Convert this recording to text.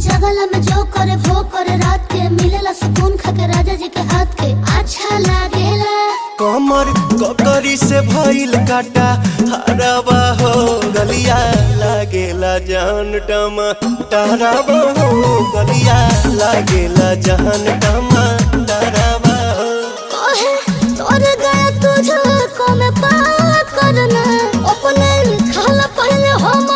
जगला में जो करे वो करे, रात के मिलेला सुकून खाके राजा जी के हाथ के अच्छा लागेला। कमर ककरी से भइल काटा हराबा हो, गलिया लागेला जान टमाटराबा हो, गलिया लागेला जान टमाटराबा हो। कहे तोर गया तुझको मैं पार करना, अपने लिखल पहले हम